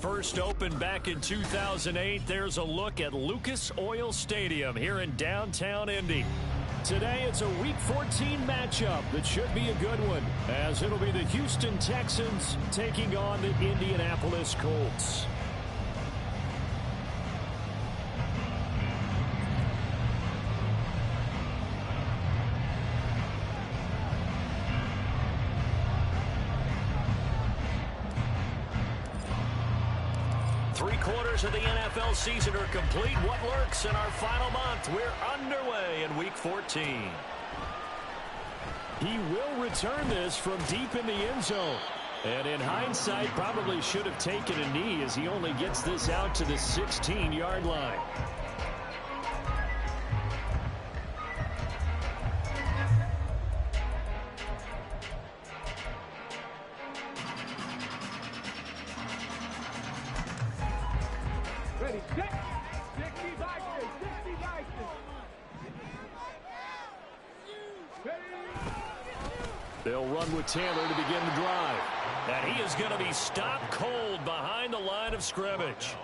first opened back in 2008, there's a look at Lucas Oil Stadium here in downtown Indy. Today, it's a Week 14 matchup that should be a good one, as it'll be the Houston Texans taking on the Indianapolis Colts. Three-quarters of the NFL season are complete. What lurks in our final month? We're underway in Week 14. He will return this from deep in the end zone. And in hindsight, probably should have taken a knee as he only gets this out to the 16-yard line. They'll run with Taylor to begin the drive. And he is going to be stopped cold behind the line of scrimmage.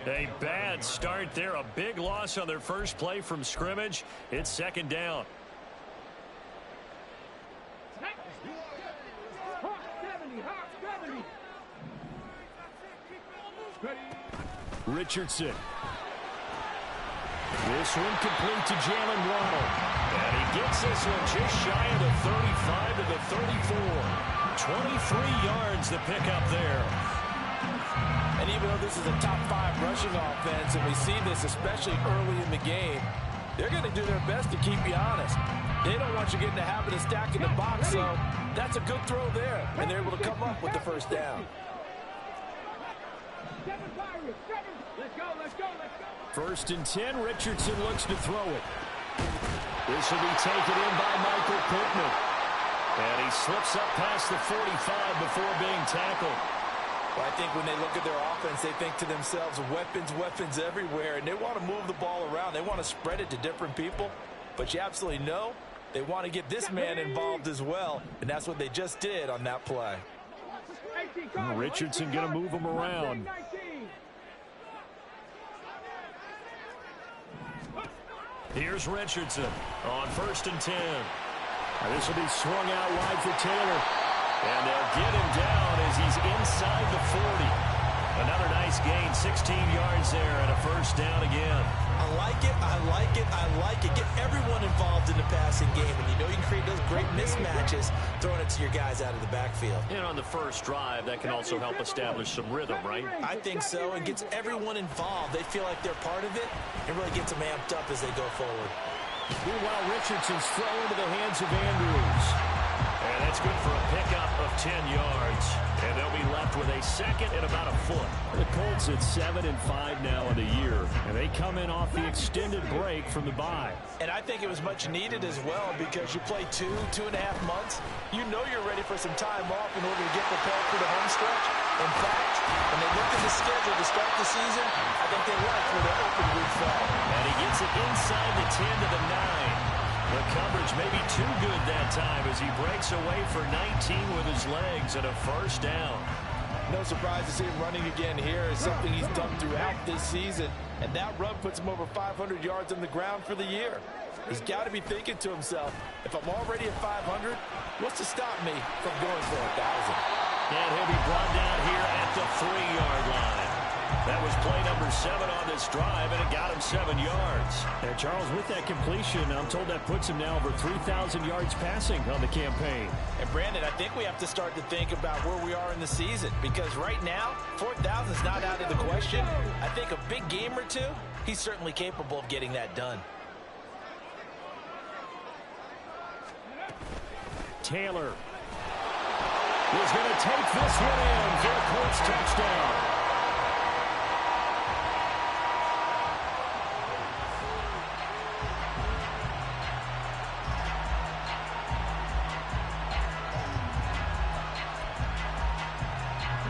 A bad start there. A big loss on their first play from scrimmage. It's second down. Richardson. This one complete to Jalen Waddle. And he gets this one just shy of the 35 to the 34. 23 yards to pick up there. And even though this is a top 5 rushing offense, and we see this especially early in the game, they're going to do their best to keep you honest. They don't want you getting the habit of stacking the box, so that's a good throw there. And they're able to come up with the first down. First and 10, Richardson looks to throw it. This will be taken in by Michael Pittman. And he slips up past the 45 before being tackled. Well, I think when they look at their offense, they think to themselves, weapons everywhere, and they want to move the ball around. They want to spread it to different people. But you absolutely know they want to get this man involved as well, and that's what they just did on that play. Richardson going to move him around. Here's Richardson on first and 10. This will be swung out wide for Taylor. And they'll get him down as he's inside the 40. Another nice gain, 16 yards there, and a first down again. I like it, I like it, I like it. Get everyone involved in the passing game, and you know you can create those great mismatches throwing it to your guys out of the backfield. And on the first drive, that can also help establish some rhythm, right? I think so, and gets everyone involved. They feel like they're part of it, and really gets them amped up as they go forward. Meanwhile, Richardson's throw into the hands of Andrews. And that's good for a pickup of 10 yards. And they'll be left with a second and about a foot. The Colts at 7-5 now in the year. And they come in off the extended break from the bye. And I think it was much needed as well because you play 2.5 months. You know you're ready for some time off in order to get prepared for the home stretch. In fact, when they looked at the schedule to start the season, I think they liked where their open week fell. And he gets it inside the 10 to the 9. The coverage may be too good that time as he breaks away for 19 with his legs and a first down. No surprise to see him running again here. It's something he's done throughout this season. And that run puts him over 500 yards on the ground for the year. He's got to be thinking to himself, if I'm already at 500, what's to stop me from going for 1,000? And he'll be brought down here at the 3-yard line. That was play number 7 on this drive, and it got him 7 yards. And Charles, with that completion, I'm told that puts him now over 3,000 yards passing on the campaign. And Brandon, I think we have to start to think about where we are in the season, because right now, 4,000 is not out of the question. I think a big game or two, he's certainly capable of getting that done. Taylor is going to take this one in for a Colts touchdown.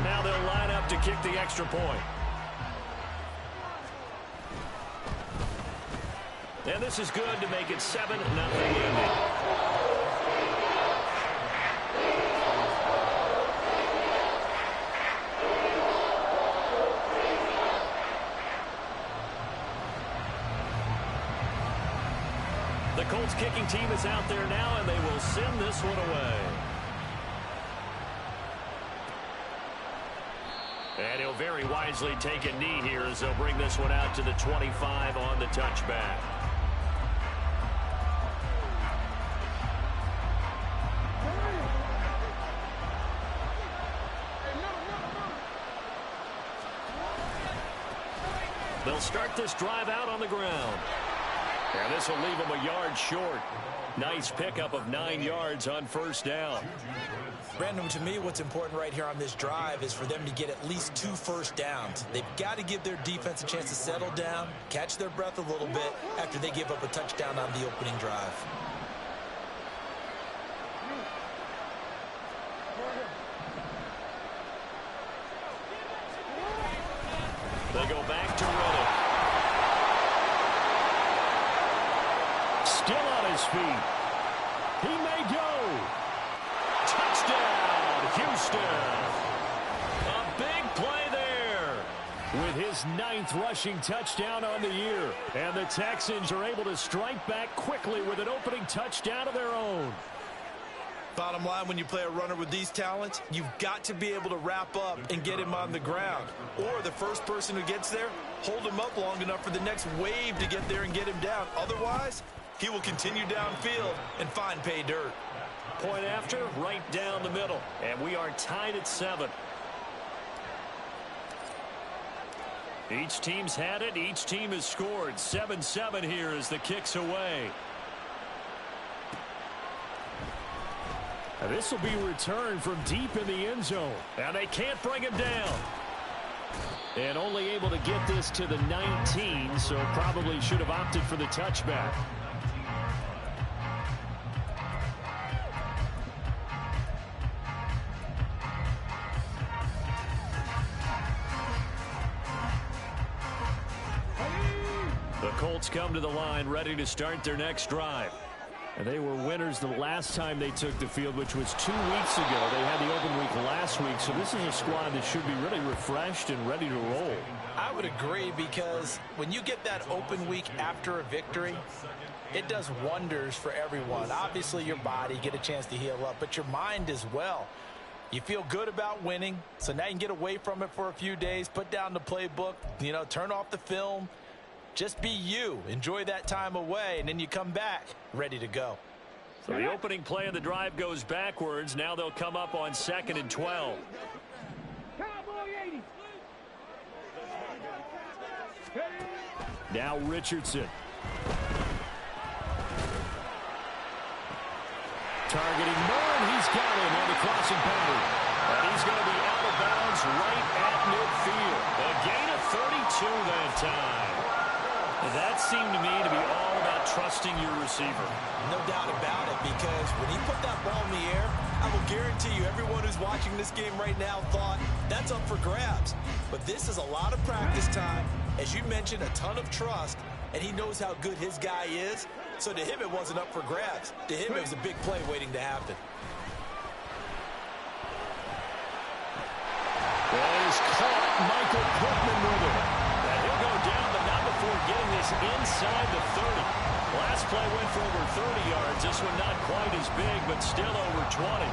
Now they'll line up to kick the extra point. And this is good to make it 7-0 Indy. the Colts kicking team is out there now, and they will send this one away. And he'll very wisely take a knee here as they'll bring this one out to the 25 on the touchback. They'll start this drive out on the ground. And this will leave them a yard short. Nice pickup of 9 yards on first down. Brandon, to me, what's important right here on this drive is for them to get at least 2 first downs. They've got to give their defense a chance to settle down, catch their breath a little bit after they give up a touchdown on the opening drive. They go back to Reddick. Still on his feet. He may go. Touchdown, Houston. A big play there. With his 9th rushing touchdown on the year. And the Texans are able to strike back quickly with an opening touchdown of their own. Bottom line, when you play a runner with these talents, you've got to be able to wrap up and get him on the ground. Or the first person who gets there, hold him up long enough for the next wave to get there and get him down. Otherwise, he will continue downfield and find pay dirt. Point after, right down the middle. And we are tied at 7. Each team's had it. Each team has scored. 7-7 here as the kick's away. This will be returned from deep in the end zone. And they can't bring him down. And only able to get this to the 19, so probably should have opted for the touchback. The Colts come to the line ready to start their next drive. And they were winners the last time they took the field, which was 2 weeks ago. They had the open week last week, so this is a squad that should be really refreshed and ready to roll. I would agree, because when you get that open week after a victory, it does wonders for everyone. Obviously, your body, get a chance to heal up, but your mind as well. You feel good about winning, so now you can get away from it for a few days, put down the playbook, turn off the film. Just be you. Enjoy that time away, and then you come back ready to go. So the opening play of the drive goes backwards. Now they'll come up on 2nd and 12. Now Richardson. Targeting Moore, and he's got him on the crossing pattern. And he's going to be out of bounds right at midfield. A gain of 32 that time. That seemed to me to be all about trusting your receiver. No doubt about it, because when he put that ball in the air, I will guarantee you everyone who's watching this game right now thought that's up for grabs. But this is a lot of practice time. As you mentioned, a ton of trust, and he knows how good his guy is. So to him, it wasn't up for grabs. To him, it was a big play waiting to happen. He's caught Michael Pittman with it. And he'll go down, but not before getting this inside the 30. Last play went for over 30 yards. This one not quite as big, but still over 20.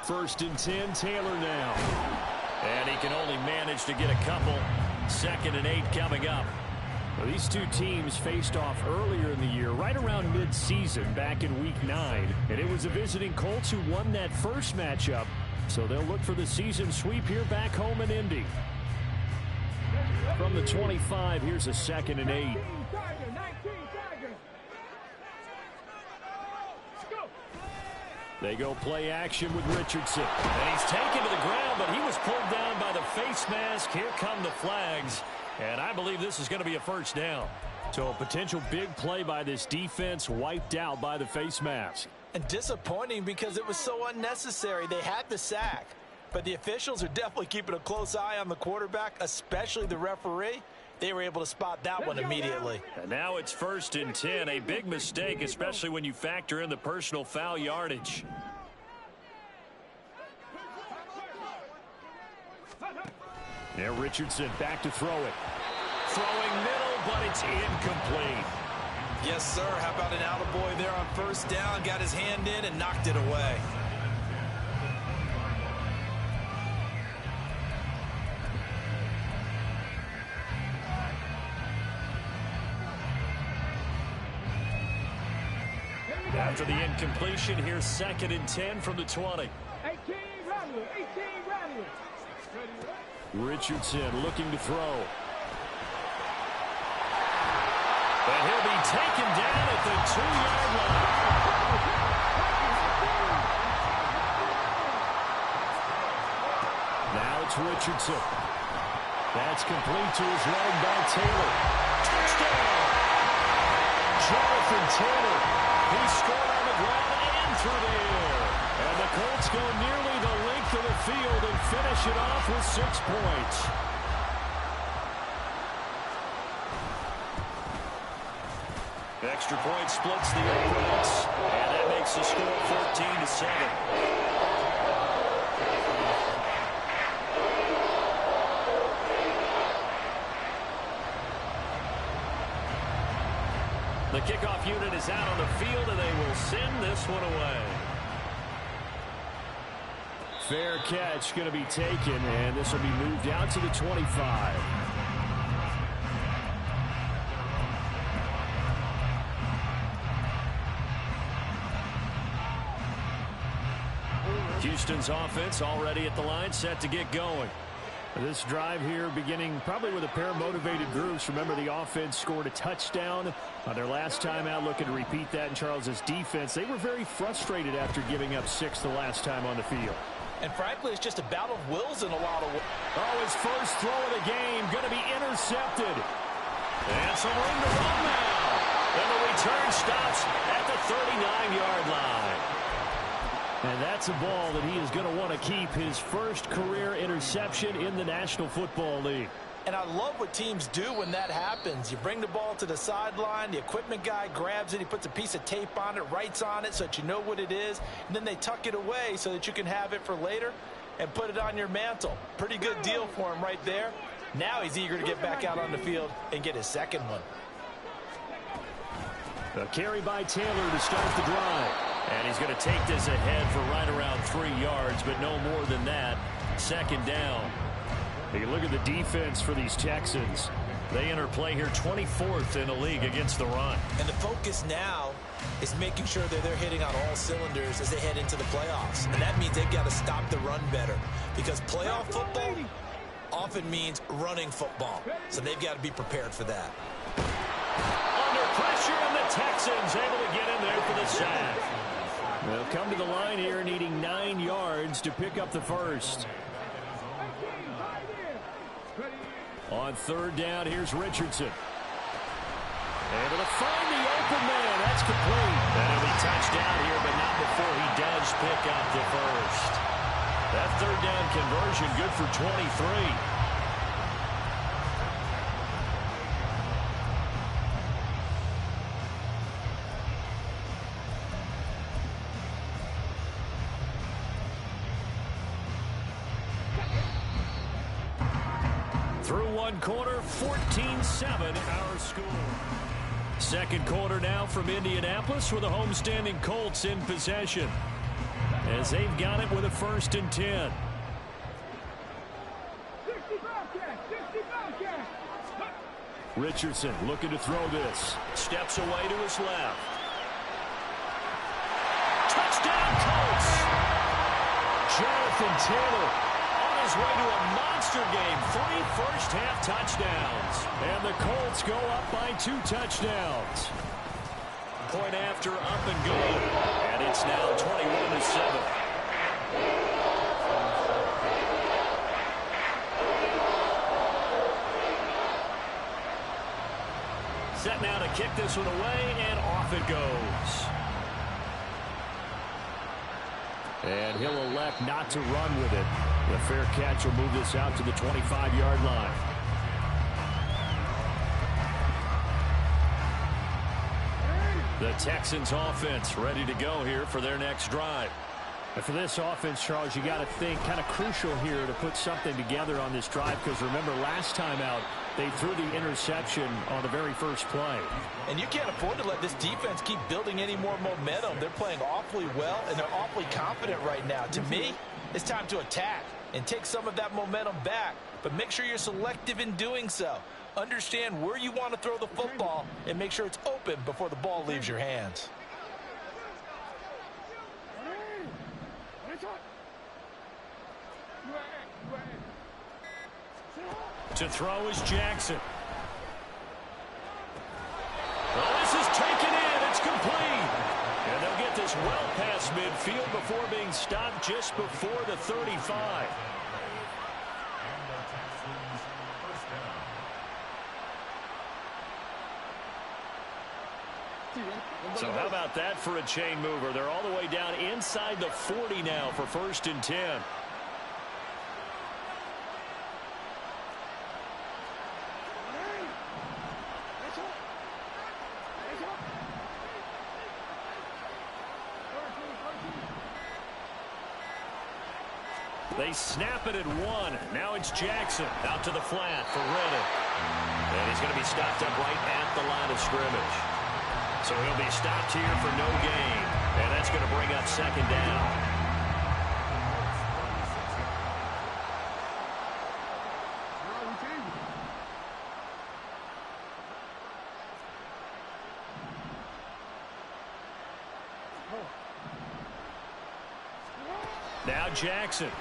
First and 10, Taylor now. And he can only manage to get a couple. 2nd and 8 coming up. Well, these two teams faced off earlier in the year, right around mid-season, back in Week 9. And it was the visiting Colts who won that first matchup. So they'll look for the season sweep here back home in Indy. From the 25, here's a 2nd and 8. They go play action with Richardson. And he's taken to the ground, but he was pulled down by the face mask. Here come the flags. And I believe this is going to be a first down. So a potential big play by this defense wiped out by the face mask. And disappointing because it was so unnecessary. They had the sack. But the officials are definitely keeping a close eye on the quarterback, especially the referee. They were able to spot that one immediately. And now it's 1st and 10, a big mistake, especially when you factor in the personal foul yardage. Now Richardson back to throw it. Throwing middle, but it's incomplete. Yes, sir. How about an attaboy there on 1st down? Got his hand in and knocked it away. After the incompletion, here's 2nd and 10 from the 20. Richardson looking to throw. And he'll be taken down at the 2-yard line. Now it's Richardson. That's complete to his running back, Taylor. Touchdown! Jonathan Taylor. He scored on the ground and through the air. And the Colts go nearly the length of the field and finish it off with 6 points. Extra point splits the opponents, and that makes the score 14-7. The kickoff unit is out on the field, and they will send this one away. Fair catch going to be taken, and this will be moved out to the 25. Houston's offense already at the line, set to get going. This drive here beginning probably with a pair of motivated groups. Remember, the offense scored a touchdown on their last time out, looking to repeat that in Charles's defense. They were very frustrated after giving up 6 the last time on the field. And frankly, it's just a battle of wills in a lot of ways. Oh, his first throw of the game going to be intercepted. And some room to run now. And the return stops at the 39-yard line. And that's a ball that he is going to want to keep, his first career interception in the National Football League. And I love what teams do when that happens. You bring the ball to the sideline, the equipment guy grabs it, he puts a piece of tape on it, writes on it so that you know what it is, and then they tuck it away so that you can have it for later and put it on your mantle. Pretty good deal for him right there. Now he's eager to get back out on the field and get his second one. A carry by Taylor to start the drive. And he's going to take this ahead for right around 3 yards, but no more than that. 2nd down. You look at the defense for these Texans. They enter play here 24th in the league against the run. And the focus now is making sure that they're hitting on all cylinders as they head into the playoffs. And that means they've got to stop the run better, because playoff football often means running football. So they've got to be prepared for that. Under pressure, and the Texans able to get in there for the sack. They'll come to the line here needing 9 yards to pick up the first. On 3rd down, here's Richardson. Able to find the open man. That's complete. And he'll be touchdown here, but not before he does pick up the first. That 3rd down conversion good for 23. Through one quarter, 14-7 our score. 2nd quarter now from Indianapolis with the homestanding Colts in possession, as they've got it with a 1st and 10. Richardson looking to throw this. Steps away to his left. Touchdown Colts! Jonathan Taylor on his way to a monster game. 3 first-half touchdowns. And the Colts go up by 2 touchdowns. Point after, up and going. And it's now 21-7. Set now to kick this one away, and off it goes. And he'll elect not to run with it. The fair catch will move this out to the 25-yard line. The Texans offense ready to go here for their next drive. And for this offense, Charles, you got to think kind of crucial here to put something together on this drive, because remember last time out they threw the interception on the very first play. And you can't afford to let this defense keep building any more momentum. They're playing awfully well, and they're awfully confident right now. To me, it's time to attack and take some of that momentum back, but make sure you're selective in doing so. Understand where you want to throw the football and make sure it's open before the ball leaves your hands. To throw is Jackson. Well, this is taken in. It's complete. And they'll get this well past midfield before being stopped just before the 35. So how about that for a chain mover? They're all the way down inside the 40 now for 1st and 10. They snap it at 1. Now it's Jackson out to the flat for Reddick. And he's going to be stopped up right at the line of scrimmage. So he'll be stopped here for no gain. And that's going to bring up 2nd down. Now Jackson.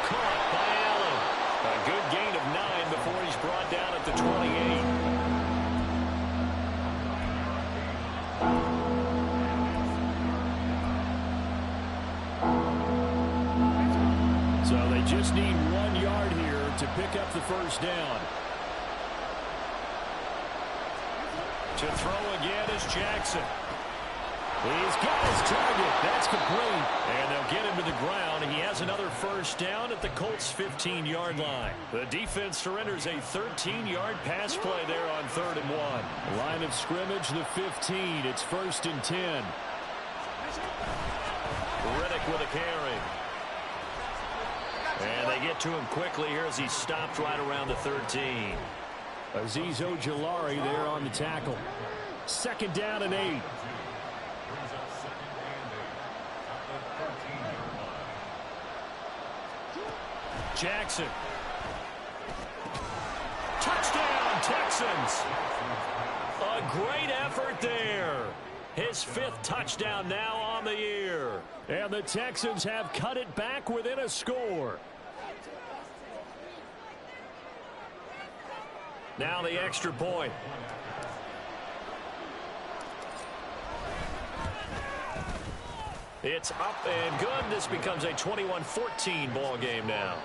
Caught by Allen. A good gain of 9 before he's brought down at the 28. So they just need 1 yard here to pick up the 1st down. To throw again is Jackson. He's got his target. That's complete. And they'll get him to the ground. He has another 1st down at the Colts' 15-yard line. The defense surrenders a 13-yard pass play there on 3rd and 1. Line of scrimmage, the 15. It's 1st and 10. Reddick with a carry. And they get to him quickly here as he's stopped right around the 13. Azeez Ojulari there on the tackle. 2nd down and 8. Jackson. Touchdown, Texans. A great effort there. His 5th touchdown now on the year. And the Texans have cut it back within a score. Now the extra point. It's up and good. This becomes a 21-14 ball game now.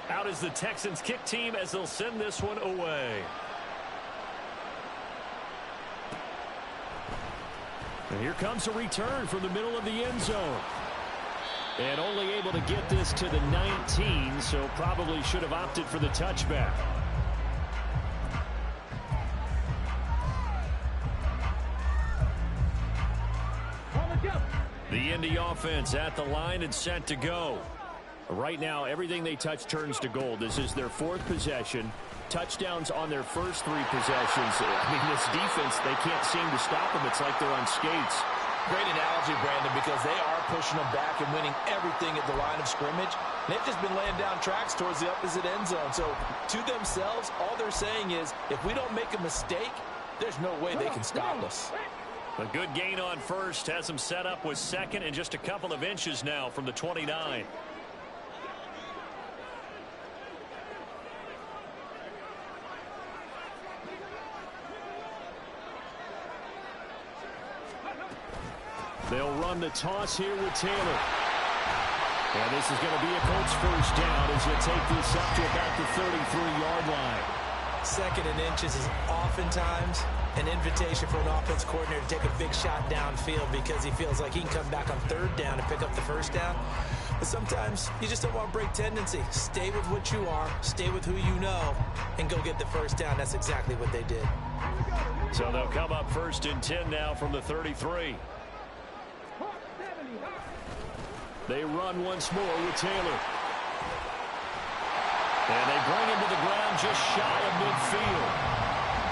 Out is the Texans kick team as they'll send this one away. And here comes a return from the middle of the end zone. And only able to get this to the 19, so probably should have opted for the touchback. The Indy offense at the line and set to go. Right now, everything they touch turns to gold. This is their 4th possession. Touchdowns on their first 3 possessions. I mean, this defense, they can't seem to stop them. It's like they're on skates. Great analogy, Brandon, because they are pushing them back and winning everything at the line of scrimmage. They've just been laying down tracks towards the opposite end zone. So to themselves, all they're saying is, if we don't make a mistake, there's no way they can stop us. A good gain on 1st has them set up with 2nd and just a couple of inches now from the 29. They'll run the toss here with Taylor. And this is going to be a Colts 1st down as they take this up to about the 33-yard line. 2nd and inches is oftentimes an invitation for an offense coordinator to take a big shot downfield because he feels like he can come back on 3rd down and pick up the 1st down. And sometimes you just don't want to break tendency. Stay with what you are, stay with who you know, and go get the first down. That's exactly what they did. So they'll come up 1st and 10 now from the 33. They run once more with Taylor. And they bring him to the ground just shy of midfield.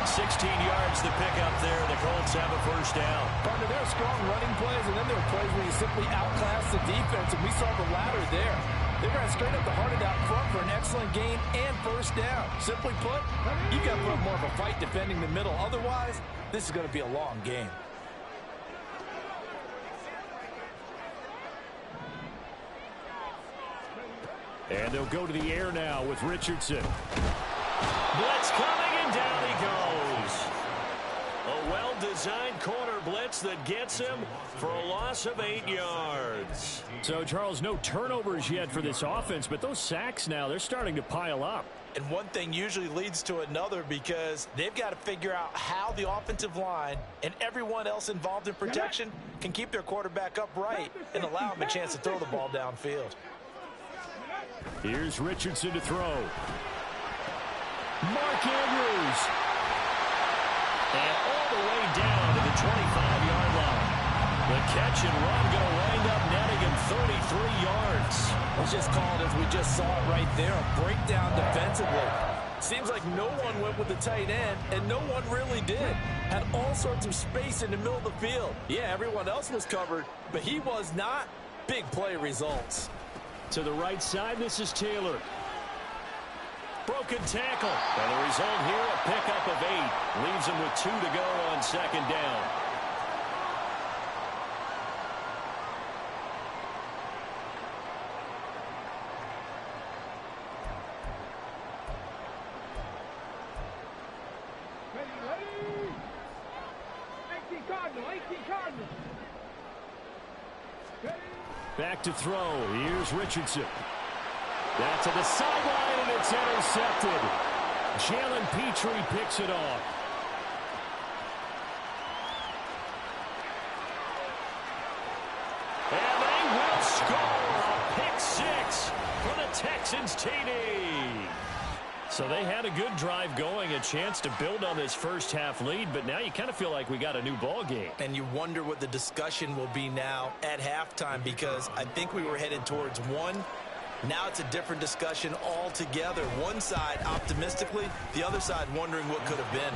16 yards to pick up there. The Colts have a first down. Partner, there are strong running plays, and then there are plays where you simply outclass the defense, and we saw the latter there. They ran straight up the heart of that front for an excellent gain and first down. Simply put, you've got to put up more of a fight defending the middle. Otherwise, this is going to be a long game. And they'll go to the air now with Richardson. Blitz coming, and down he goes. A well-designed corner blitz that gets him for a loss of 8 yards. So, Charles, no turnovers yet for this offense, but those sacks now, they're starting to pile up. And one thing usually leads to another because they've got to figure out how the offensive line and everyone else involved in protection can keep their quarterback upright and allow him a chance to throw the ball downfield. Here's Richardson to throw. Mark Andrews. And all the way down to the 25-yard line. The catch and run going to wind up netting him 33 yards. It was just called, as we just saw it right there, a breakdown defensively. Seems like no one went with the tight end, and no one really did. Had all sorts of space in the middle of the field. Yeah, everyone else was covered, but he was not. Big play results. To the right side, this is Taylor. Broken tackle. And the result here, a pickup of 8. Leaves him with 2 to go on 2nd down. Back to throw. Here's Richardson. Back to the sideline, and it's intercepted. Jalen Petrie picks it off. And they will score a pick 6 for the Texans TD. So they had a good drive going, a chance to build on this first half lead, but now you kind of feel like we got a new ball game. And you wonder what the discussion will be now at halftime, because I think we were headed towards one. Now it's a different discussion altogether. One side optimistically, the other side wondering what could have been.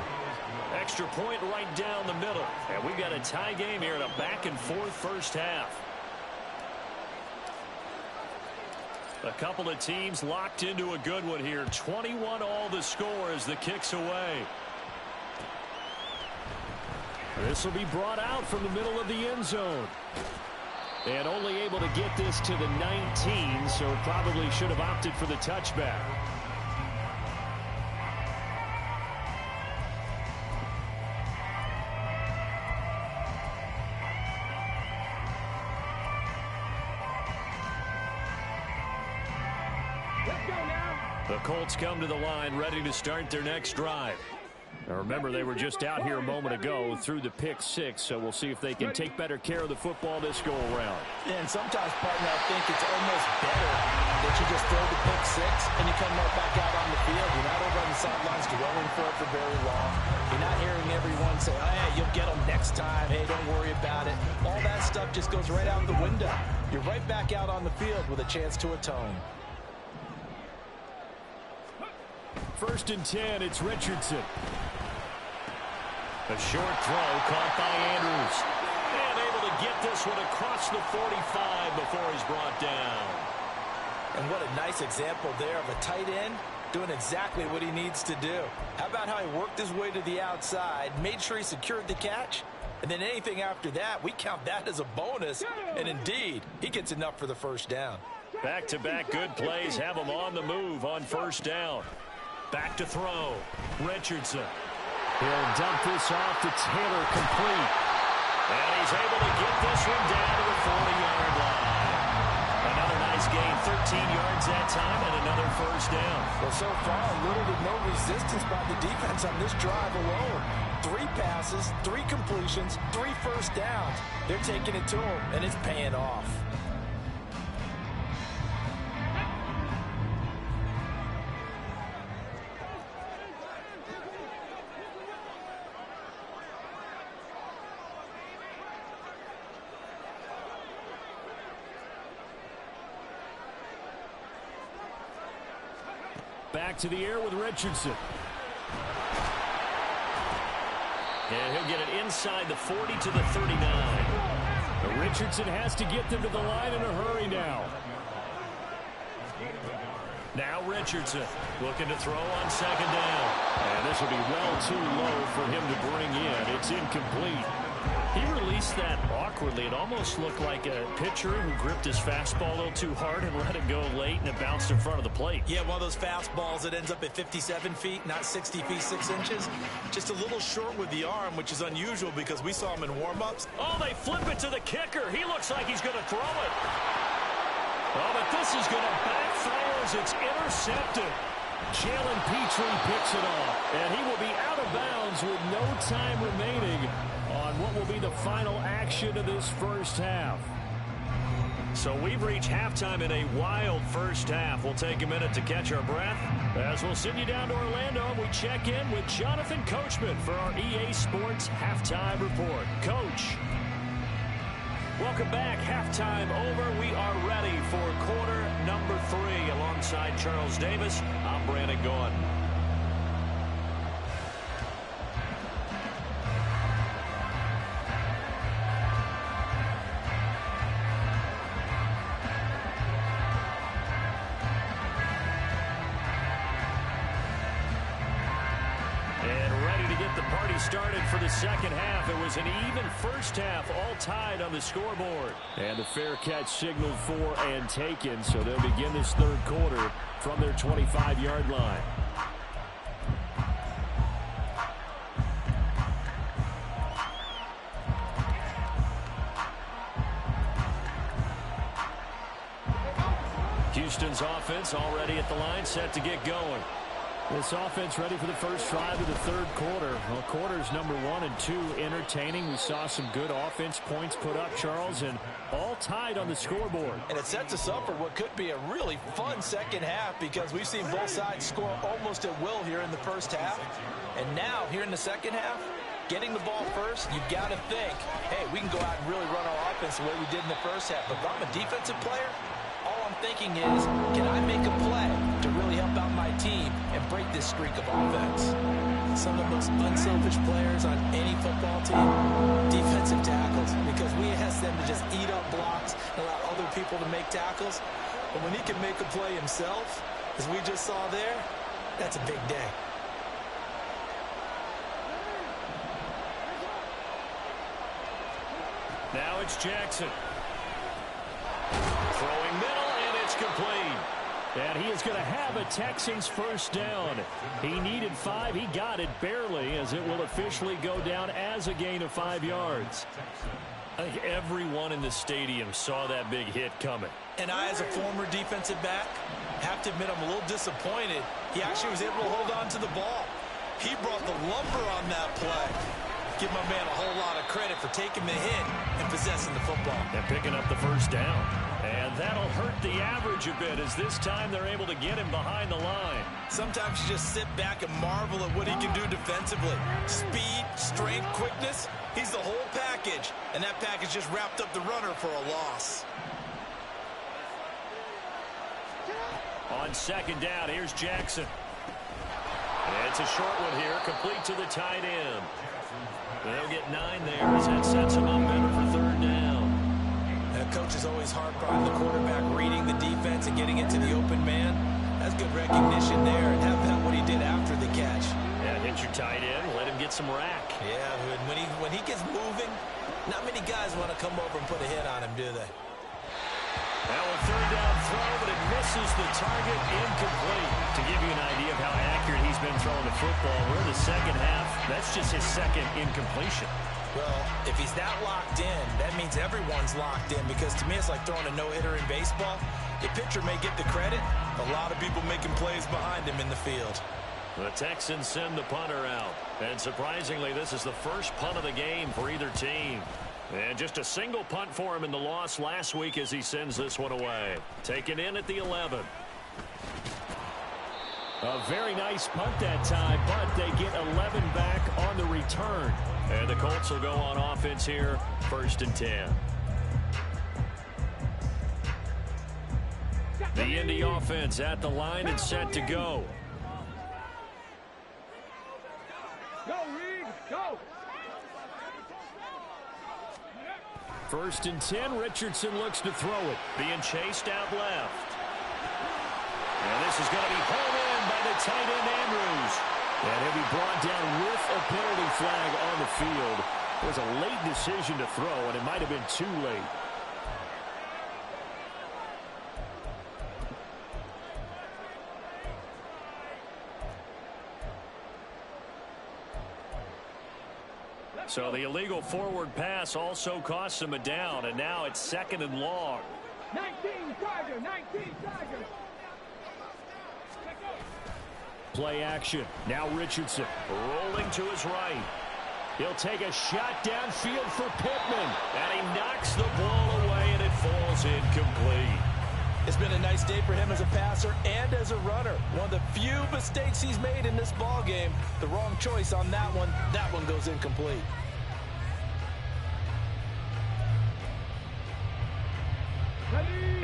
Extra point right down the middle. And we've got a tie game here in a back-and-forth first half. A couple of teams locked into a good one here. 21 all the score as the kick's away. This will be brought out from the middle of the end zone. And only able to get this to the 19, so probably should have opted for the touchback. The Colts come to the line ready to start their next drive. Now remember, they were just out here a moment ago through the pick 6, so we'll see if they can take better care of the football this go-around. Yeah, and sometimes, partner, I think it's almost better that you just throw the pick 6 and you come right back out on the field. You're not over on the sidelines dwelling for it for very long. You're not hearing everyone say, oh, hey, you'll get them next time. Hey, don't worry about it. All that stuff just goes right out the window. You're right back out on the field with a chance to atone. 1st and 10, it's Richardson. A short throw caught by Andrews. And able to get this one across the 45 before he's brought down. And what a nice example there of a tight end doing exactly what he needs to do. How about how he worked his way to the outside, made sure he secured the catch, and then anything after that, we count that as a bonus. And indeed, he gets enough for the first down. Back-to-back good plays have him on the move on 1st down. Back to throw. Richardson. He'll dump this off to Taylor, complete. And he's able to get this one down to the 40-yard line. Another nice gain, 13 yards that time, and another first down. Well, so far, little to no resistance by the defense on this drive alone. 3 passes, 3 completions, 3 first downs. They're taking it to him, and it's paying off. back to the air with Richardson. And he'll get it inside the 40 to the 39. But Richardson has to get them to the line in a hurry now. Now Richardson looking to throw on second down. And this will be well too low for him to bring in. It's incomplete. He released that awkwardly. It almost looked like a pitcher who gripped his fastball a little too hard and let it go late, and it bounced in front of the plate. Yeah, one of those fastballs that ends up at 57 feet, not 60 feet, 6 inches. Just a little short with the arm, which is unusual because we saw him in warm-ups. Oh, they flip it to the kicker. He looks like he's going to throw it. Oh, but this is going to backfire as it's intercepted. Jalen Petrie picks it off, and he will be out of bounds with no time remaining on what will be the final action of this first half. So we've reached halftime in a wild first half. We'll take a minute to catch our breath as we'll send you down to Orlando and we check in with Jonathan Coachman for our EA Sports Halftime Report. Coach. Welcome back. Halftime over. We are ready for quarter number 3. Alongside Charles Davis, I'm Brandon Gaudin. Started for the second half. It was an even first half, all tied on the scoreboard. And the fair catch signaled for and taken, so they'll begin this third quarter from their 25-yard line. Houston's offense already at the line, set to get going. This offense ready for the first drive of the third quarter. Well, quarters number 1 and 2 entertaining. We saw some good offense points put up, Charles, and all tied on the scoreboard. And it sets us up for what could be a really fun second half because we've seen both sides score almost at will here in the first half. And now, here in the second half, getting the ball first, you've got to think, hey, we can go out and really run our offense the way we did in the first half. But if I'm a defensive player, all I'm thinking is, can I make a play to really help out my team and break this streak of offense? Some of the most unselfish players on any football team, defensive tackles, because we ask them to just eat up blocks and allow other people to make tackles. But when he can make a play himself, as we just saw there, that's a big day. Now it's Jackson. Throwing middle, and it's complete. And he is going to have a Texans first down. He needed 5. He got it barely, as it will officially go down as a gain of 5 yards. I think everyone in the stadium saw that big hit coming. And I, as a former defensive back, have to admit I'm a little disappointed. He actually was able to hold on to the ball. He brought the lumber on that play. Give my man a whole lot of credit for taking the hit and possessing the football. And picking up the first down. And that'll hurt the average a bit, as this time they're able to get him behind the line. Sometimes you just sit back and marvel at what he can do defensively. Speed, strength, quickness. He's the whole package. And that package just wrapped up the runner for a loss. On second down, here's Jackson. It's a short one here, complete to the tight end. They'll get 9 there as that sets them up better for third down. The coach is always hard on the quarterback reading the defense and getting it to the open man. That's good recognition there, and how about what he did after the catch? Yeah, hit your tight end, let him get some rack. Yeah, when he gets moving, not many guys want to come over and put a hit on him, do they? Now a third down throw, but it misses the target, incomplete. To give you an idea of how accurate he's been throwing the football, we're in the second half. That's just his second incompletion. Well, if he's that locked in, that means everyone's locked in, because to me it's like throwing a no-hitter in baseball. The pitcher may get the credit, a lot of people making plays behind him in the field. The Texans send the punter out. And surprisingly, this is the first punt of the game for either team. And just a single punt for him in the loss last week as he sends this one away. Taken in at the 11. A very nice punt that time, but they get 11 back on the return. And the Colts will go on offense here, 1st and 10. The Indy offense at the line and set to go. First and 10, Richardson looks to throw it. Being chased out left. And this is going to be hauled in by the tight end, Andrews. And he'll be brought down with a penalty flag on the field. It was a late decision to throw, and it might have been too late. So the illegal forward pass also costs him a down, and now it's 2nd and long. 19 Tiger, 19 Tiger. Play action. Now Richardson rolling to his right. He'll take a shot downfield for Pittman, and he knocks the ball away, and it falls incomplete. It's been a nice day for him as a passer and as a runner. One of the few mistakes he's made in this ball game. The wrong choice on that one. That one goes incomplete.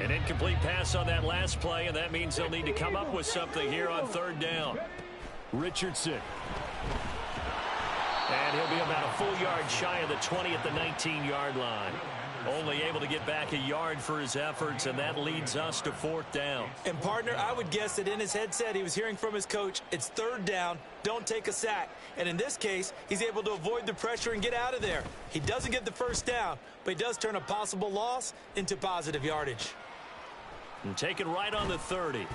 An incomplete pass on that last play, and that means they'll need to come up with something here on 3rd down. Richardson. And he'll be about a full yard shy of the 20 at the 19-yard line. Only able to get back a yard for his efforts, and that leads us to 4th down. And, partner, I would guess that in his headset he was hearing from his coach, it's 3rd down, don't take a sack. And in this case, he's able to avoid the pressure and get out of there. He doesn't get the 1st down, but he does turn a possible loss into positive yardage. And taken right on the 30.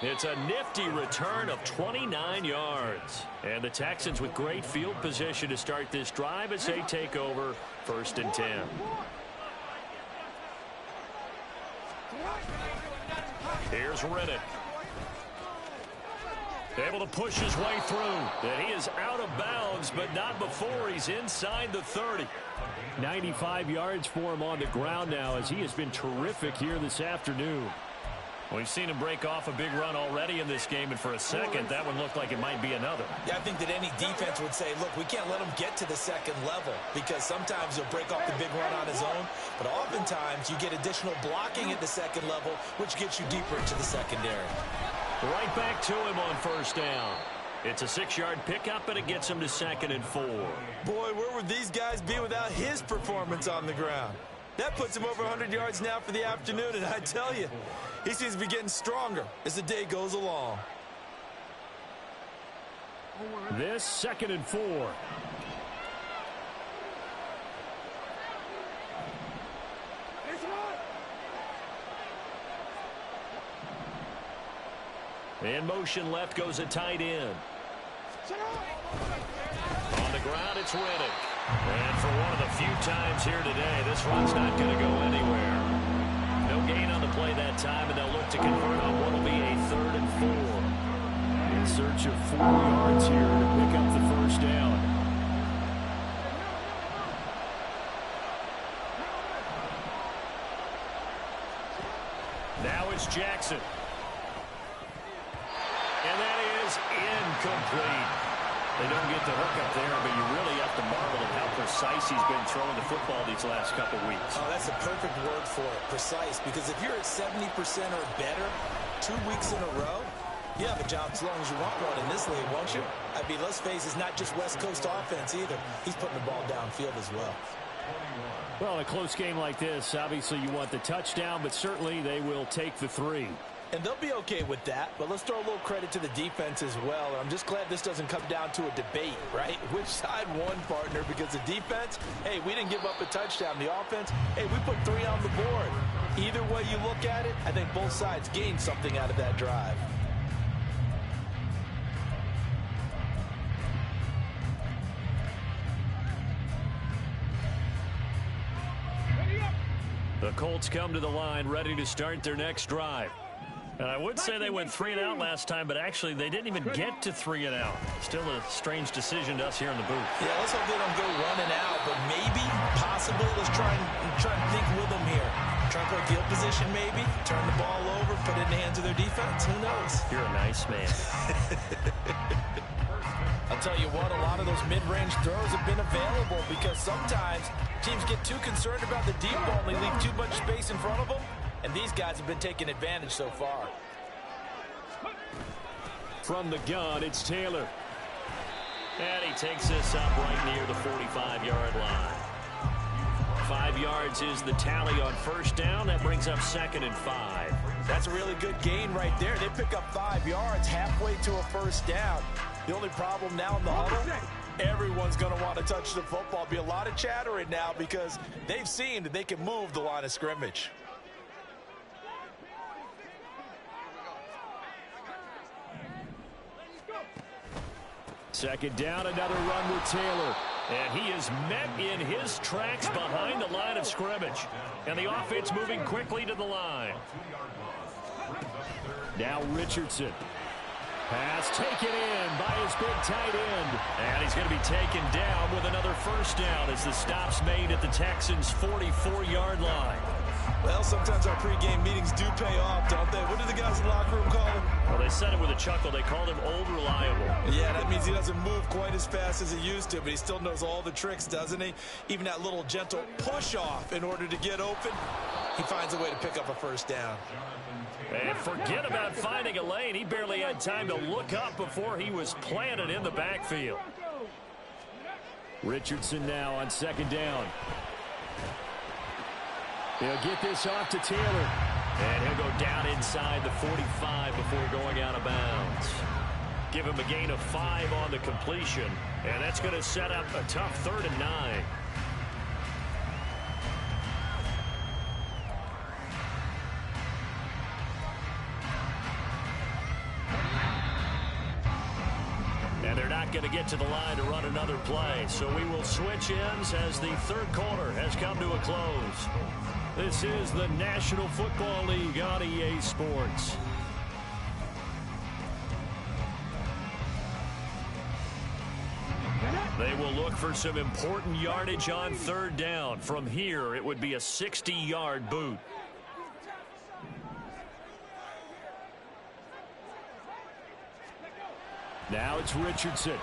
It's a nifty return of 29 yards. And the Texans with great field position to start this drive as they take over 1st and 10. Here's Riddick. Able to push his way through. And he is out of bounds, but not before he's inside the 30. 95 yards for him on the ground now as he has been terrific here this afternoon. We've seen him break off a big run already in this game, and for a second, that one looked like it might be another. Yeah, I think that any defense would say, look, we can't let him get to the 2nd level because sometimes he'll break off the big run on his own, but oftentimes you get additional blocking at the 2nd level, which gets you deeper into the secondary. Right back to him on 1st down. It's a 6-yard pickup, and it gets him to 2nd and 4. Boy, where would these guys be without his performance on the ground? That puts him over 100 yards now for the afternoon, and I tell you, he seems to be getting stronger as the day goes along. This 2nd and 4. In motion left goes a tight end. On the ground, it's Riddick. And for one of the few times here today, this run's not going to go anywhere. No gain on the play that time, and they'll look to convert on what will be a 3rd and 4. In search of 4 yards here to pick up the 1st down. Now it's Jackson. And that is incomplete. They don't get the hook up there, but you really have to marvel at how precise he's been throwing the football these last couple weeks. Oh, that's a perfect word for it, precise, because if you're at 70% or better 2 weeks in a row, you have a job as long as you want one in this league, won't you? I mean, let's face it, it's not just West Coast offense either. He's putting the ball downfield as well. Well, a close game like this, obviously you want the touchdown, but certainly they will take the 3. And they'll be okay with that, but let's throw a little credit to the defense as well. And I'm just glad this doesn't come down to a debate, right? Which side won, partner? Because the defense, hey, we didn't give up a touchdown. The offense, hey, we put 3 on the board. Either way you look at it, I think both sides gained something out of that drive. The Colts come to the line ready to start their next drive. And I would say they went 3 and out last time, but actually they didn't even get to 3 and out. Still a strange decision to us here in the booth. Yeah, let's hope they don't go 1 and out, but maybe, possibly, let's try and think with them here. Try and play field position maybe, turn the ball over, put it in the hands of their defense. Who knows? You're a nice man. I'll tell you what, a lot of those mid-range throws have been available because sometimes teams get too concerned about the deep ball and they leave too much space in front of them. And these guys have been taking advantage so far. From the gun, it's Taylor. And he takes this up right near the 45-yard line. 5 yards is the tally on first down. That brings up 2nd and 5. That's a really good gain right there. They pick up 5 yards halfway to a first down. The only problem now in the huddle, everyone's going to want to touch the football. Be a lot of chattering now because they've seen that they can move the line of scrimmage. Second down, another run with Taylor. And he is met in his tracks behind the line of scrimmage. And the offense moving quickly to the line. Now Richardson. Pass taken in by his big tight end. And he's going to be taken down with another first down as the stop's made at the Texans' 44-yard line. Well, sometimes our pregame meetings do pay off, don't they? What do the guys in the locker room call him? Well, they said it with a chuckle. They called him Old Reliable. Yeah, that means he doesn't move quite as fast as he used to, but he still knows all the tricks, doesn't he? Even that little gentle push-off in order to get open, he finds a way to pick up a first down. And forget about finding a lane. He barely had time to look up before he was planted in the backfield. Richardson now on second down. He'll get this off to Taylor. And he'll go down inside the 45 before going out of bounds. Give him a gain of 5 on the completion. And that's going to set up a tough 3rd and 9. And they're not going to get to the line to run another play. So we will switch ends as the third quarter has come to a close. This is the National Football League on EA Sports. They will look for some important yardage on third down. From here, it would be a 60-yard boot. Now it's Richardson.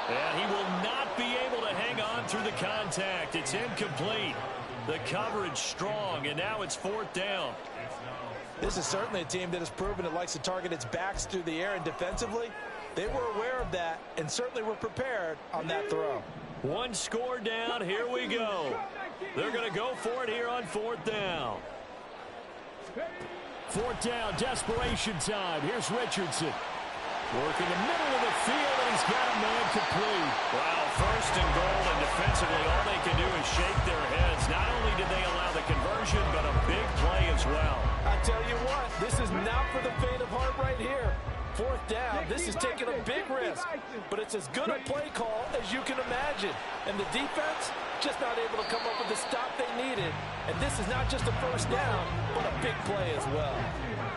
And he will not be able to hang on through the contact. It's incomplete. The coverage strong, and now it's 4th down. This is certainly a team that has proven it likes to target its backs through the air, and defensively, they were aware of that and certainly were prepared on that throw. One score down. Here we go. They're going to go for it here on 4th down. 4th down, desperation time. Here's Richardson. Working the middle of the field, and he's got a man complete. Wow, 1st and goal, and defensively, all they can do is shake their heads. Not only did they allow the conversion, but a big play as well. I tell you what, this is not for the faint of heart right here. 4th down, this is taking a big risk, but it's as good a play call as you can imagine. And the defense just not able to come up with the stop they needed. And this is not just a first down, but a big play as well.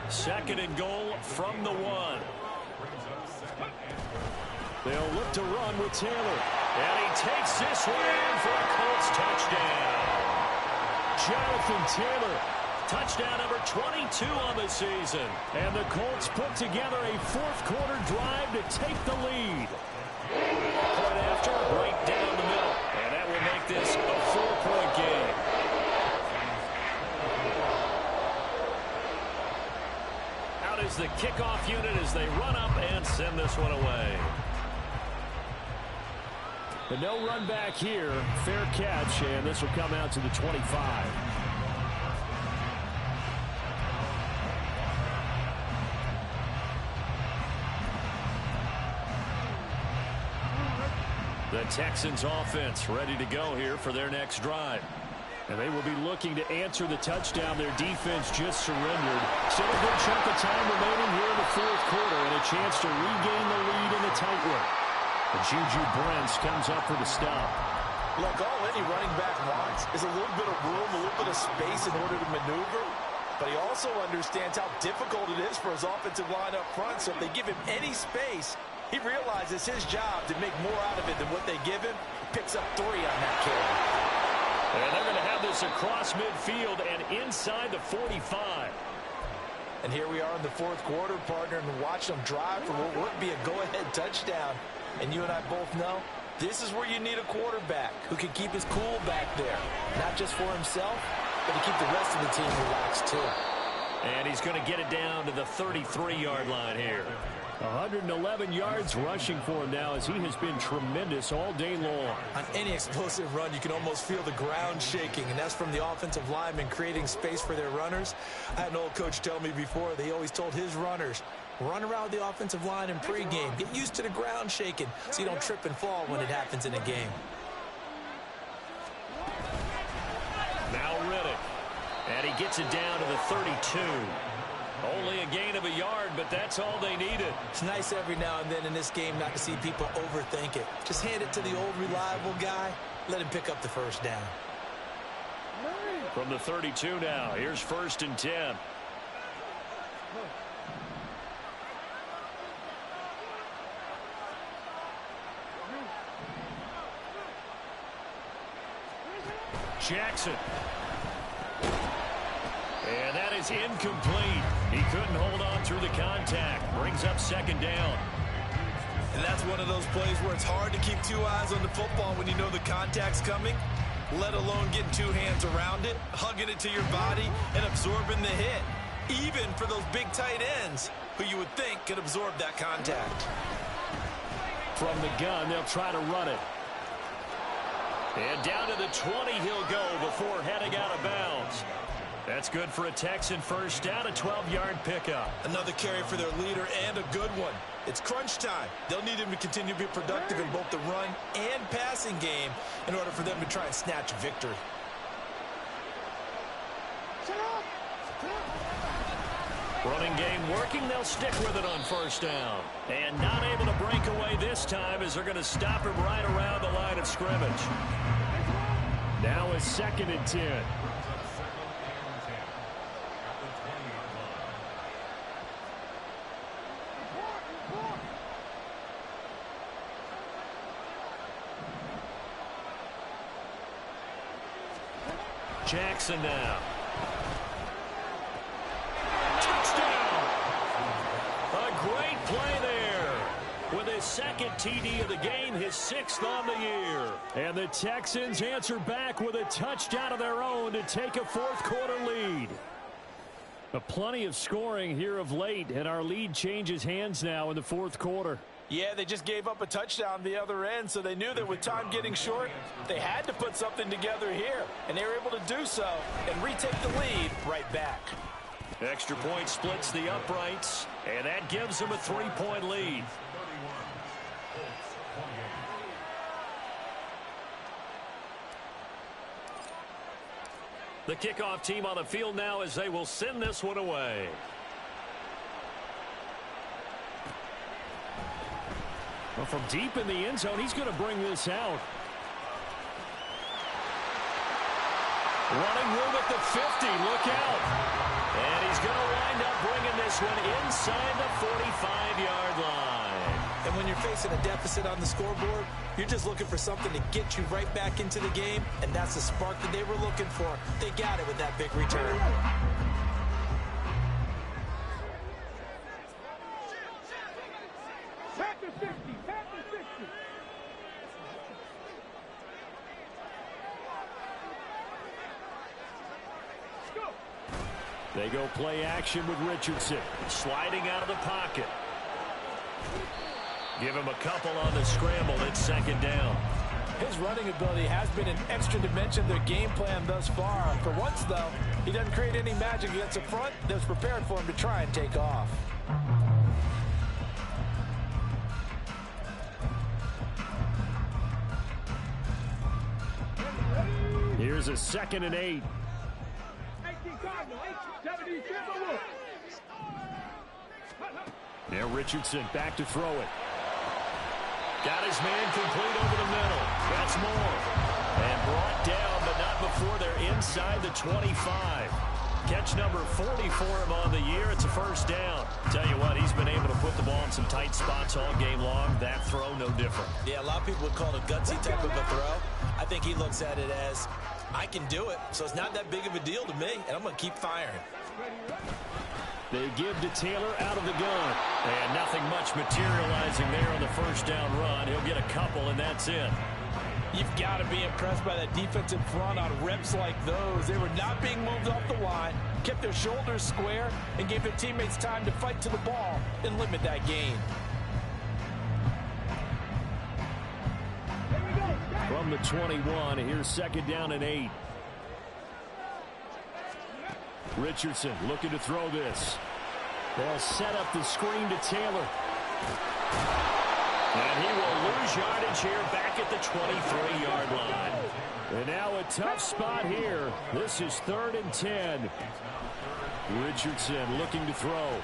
2nd and goal from the 1. They'll look to run with Taylor. And he takes this one in for a Colts touchdown. Jonathan Taylor, touchdown number 22 on the season. And the Colts put together a 4th quarter drive to take the lead. Point after, right down the middle. And that will make this a 4-point game. Out is the kickoff unit as they run up and send this one away. But no run back here. Fair catch, and this will come out to the 25. The Texans offense ready to go here for their next drive. And they will be looking to answer the touchdown their defense just surrendered. Still a good chunk of time remaining here in the 4th quarter and a chance to regain the lead in the tight one. And Juju Brents comes up for the stop. Look, all any running back wants is a little bit of room, a little bit of space in order to maneuver. But he also understands how difficult it is for his offensive line up front. So if they give him any space, he realizes his job to make more out of it than what they give him. Picks up 3 on that carry. And they're going to have this across midfield and inside the 45. And here we are in the 4th quarter, partner, and watch them drive for what would be a go-ahead touchdown. And you and I both know this is where you need a quarterback who can keep his cool back there. Not just for himself, but to keep the rest of the team relaxed too. And he's going to get it down to the 33-yard line here. 111 yards rushing for him now, as he has been tremendous all day long. On any explosive run, you can almost feel the ground shaking, and that's from the offensive linemen creating space for their runners. I had an old coach tell me before, they always told his runners, run around the offensive line in pregame. Get used to the ground shaking so you don't trip and fall when it happens in a game. Now Riddick. And he gets it down to the 32. Only a gain of a yard, but that's all they needed. It's nice every now and then in this game not to see people overthink it. Just hand it to the old reliable guy. Let him pick up the first down. From the 32 now, here's 1st and 10. Jackson. And that is incomplete. He couldn't hold on through the contact. Brings up 2nd down. And that's one of those plays where it's hard to keep 2 eyes on the football when you know the contact's coming, let alone getting 2 hands around it, hugging it to your body, and absorbing the hit. Even for those big tight ends who you would think could absorb that contact. From the gun, they'll try to run it. And down to the 20 he'll go before heading out of bounds. That's good for a Texan first down, a 12-yard pickup. Another carry for their leader and a good one. It's crunch time. They'll need him to continue to be productive in both the run and passing game in order for them to try and snatch a victory. Running game working. They'll stick with it on 1st down. And not able to break away this time as they're going to stop him right around the line of scrimmage. Now it's 2nd and 10. Jackson now. Touchdown! A great play there. With his 2nd TD of the game, his 6th on the year. And the Texans answer back with a touchdown of their own to take a 4th quarter lead. Plenty of scoring here of late, and our lead changes hands now in the 4th quarter. Yeah, they just gave up a touchdown the other end, so they knew that with time getting short, they had to put something together here, and they were able to do so and retake the lead right back. Extra point splits the uprights, and that gives them a 3-point lead. The kickoff team on the field now as they will send this one away. Well, from deep in the end zone, he's going to bring this out. Running room at the 50. Look out. And he's going to wind up bringing this one inside the 45-yard line. And when you're facing a deficit on the scoreboard, you're just looking for something to get you right back into the game, and that's the spark that they were looking for. They got it with that big return. They go play action with Richardson. Sliding out of the pocket. Give him a couple on the scramble. It's 2nd down. His running ability has been an extra dimension of their game plan thus far. For once, though, he doesn't create any magic against the front that's prepared for him to try and take off. Here's a 2nd and 8. Now Richardson back to throw it. Got his man complete over the middle. That's more. And brought down, but not before they're inside the 25. Catch number 40 for him on the year. It's a 1st down. Tell you what, he's been able to put the ball in some tight spots all game long. That throw, no different. Yeah, a lot of people would call it a gutsy type of a throw. I think he looks at it as, I can do it, so it's not that big of a deal to me, and I'm going to keep firing. They give to Taylor out of the gun. And nothing much materializing there on the 1st down run. He'll get a couple, and that's it. You've got to be impressed by that defensive front on reps like those. They were not being moved off the line. kept their shoulders square, and gave their teammates time to fight to the ball and limit that gain. From the 21, here's 2nd down and 8. Richardson looking to throw this. They'll set up the screen to Taylor. And he will lose yardage here back at the 23-yard line. And now a tough spot here. This is 3rd and 10. Richardson looking to throw.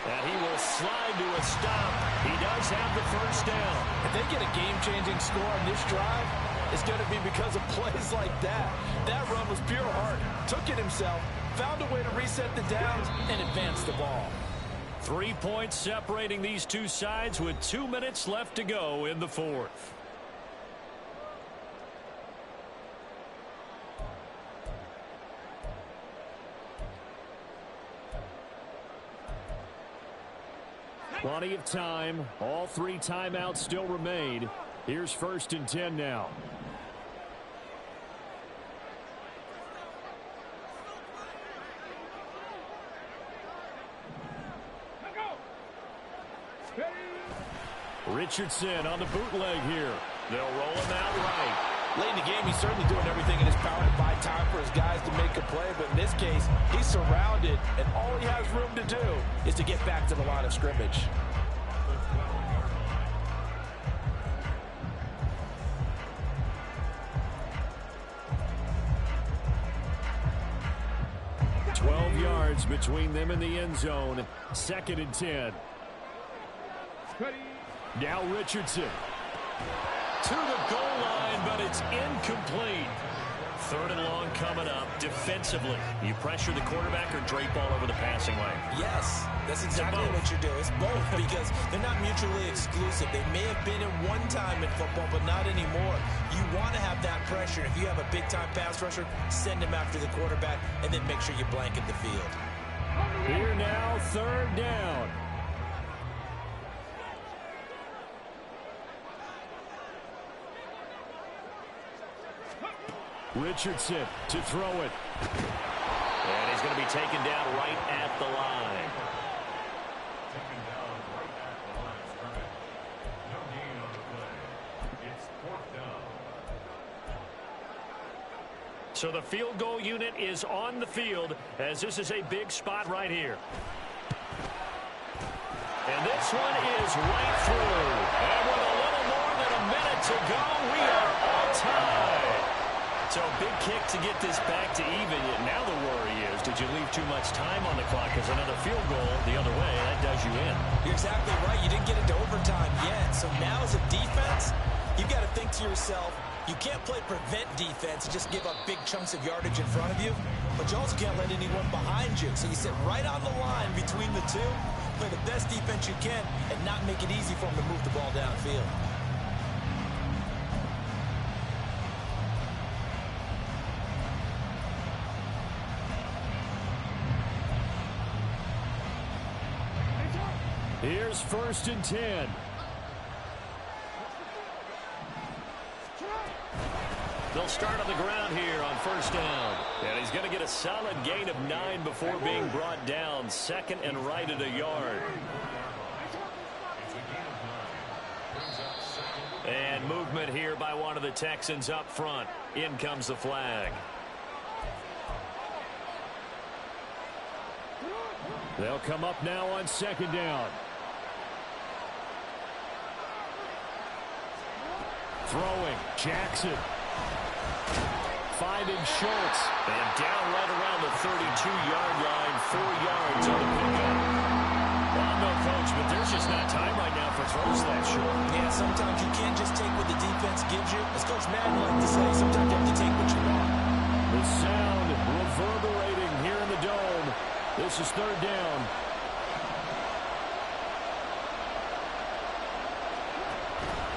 And he will slide to a stop. He does have the first down. If they get a game-changing score on this drive, it's going to be because of plays like that. That run was pure heart. Took it himself, found a way to reset the downs, and advance the ball. 3 points separating these two sides with 2 minutes left to go in the 4th. Plenty of time. All 3 timeouts still remain. Here's 1st and 10 now. Richardson on the bootleg here. They'll roll him out right. Late in the game, he's certainly doing everything in his power to buy time for his guys to make a play. But in this case, he's surrounded, and all he has room to do is to get back to the line of scrimmage. Yards between them and the end zone. 2nd and 10. Now Richardson to the goal line, but it's incomplete. 3rd and long coming up. Defensively, you pressure the quarterback or drape all over the passing lane? Yes, that's exactly what you do. It's both because they're not mutually exclusive. They may have been at one time in football, but not anymore. You want to have that pressure. If you have a big-time pass rusher, send him after the quarterback, and then make sure you blanket the field. Here now, 3rd down. Richardson to throw it. And he's going to be taken down right at the line. So the field goal unit is on the field as this is a big spot right here. And this one is right through. And with a little more than a minute to go, we are all tied. So big kick to get this back to even. Now the worry is, did you leave too much time on the clock? Because another field goal the other way, that does you in. You're exactly right. You didn't get into overtime yet. So now as a defense, you've got to think to yourself, you can't play prevent defense and just give up big chunks of yardage in front of you, but you also can't let anyone behind you. So you sit right on the line between the two, play the best defense you can, and not make it easy for them to move the ball downfield. Here's 1st and 10. They'll start on the ground here on 1st down. And he's going to get a solid gain of 9 before being brought down. 2nd and right at a yard. And movement here by one of the Texans up front. In comes the flag. They'll come up now on 2nd down. Throwing, Jackson. Finding Schultz. And down right around the 32-yard line. 4 yards on the pickup. Well, no, Coach, but there's just not time right now for throws that short. Yeah, sometimes you can't just take what the defense gives you. As Coach Madden liked to say, sometimes you have to take what you want. The sound reverberating here in the dome. This is 3rd down.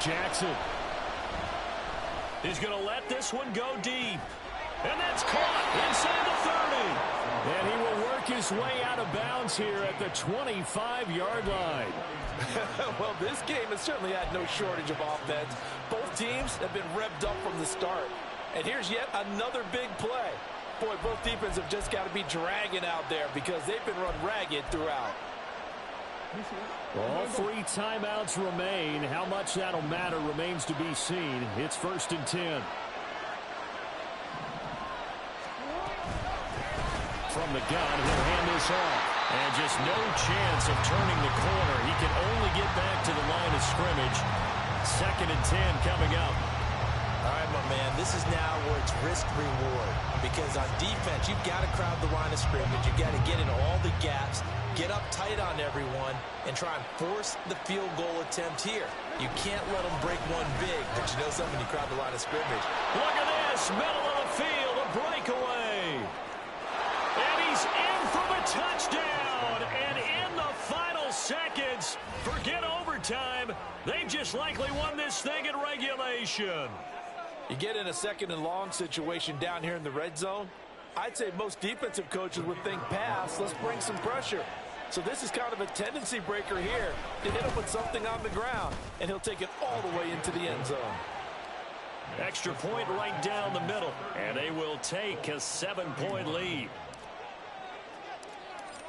Jackson. He's going to let this one go deep. And that's caught inside the 30. And he will work his way out of bounds here at the 25-yard line. Well, this game has certainly had no shortage of offense. Both teams have been revved up from the start. And here's yet another big play. Boy, both defenses have just got to be dragging out there because they've been run ragged throughout. All 3 timeouts remain. How much that'll matter remains to be seen. It's 1st and 10. From the gun, he'll hand this off. And just no chance of turning the corner. He can only get back to the line of scrimmage. 2nd and 10 coming up. All right, my man, this is now where it's risk-reward. Because on defense, you've got to crowd the line of scrimmage. You've got to get in all the gaps, get up tight on everyone, and try and force the field goal attempt here. You can't let them break one big, but you know something, you crowd the line of scrimmage. Look at this, middle of the field, a breakaway. And he's in for the touchdown. And in the final seconds, forget overtime. They've just likely won this thing in regulation. You get in a 2nd and long situation down here in the red zone, I'd say most defensive coaches would think pass, let's bring some pressure. So this is kind of a tendency breaker here to hit him with something on the ground, and he'll take it all the way into the end zone. Extra point right down the middle, and they will take a 7-point lead.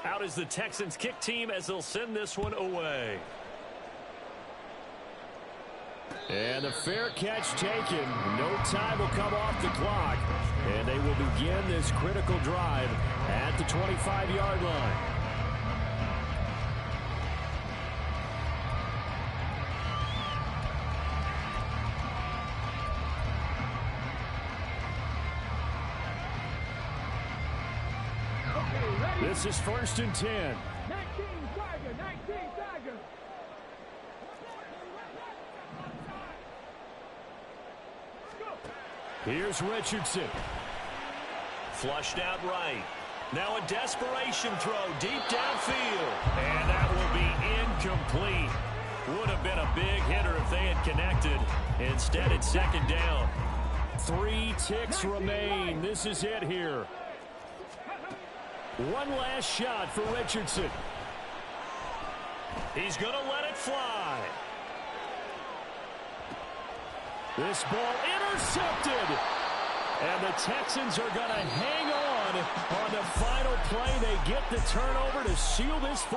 Out is the Texans kick team as they'll send this one away. And the fair catch taken. No time will come off the clock. And they will begin this critical drive at the 25-yard line. This is 1st and 10. 19 Tiger, 19 Tiger. Here's Richardson. Flushed out right. Now a desperation throw deep downfield. And that will be incomplete. Would have been a big hitter if they had connected. Instead, it's 2nd down. 3 ticks remain. This is it here. One last shot for Richardson. He's going to let it fly. This ball intercepted. And the Texans are going to hang on the final play. They get the turnover to seal this.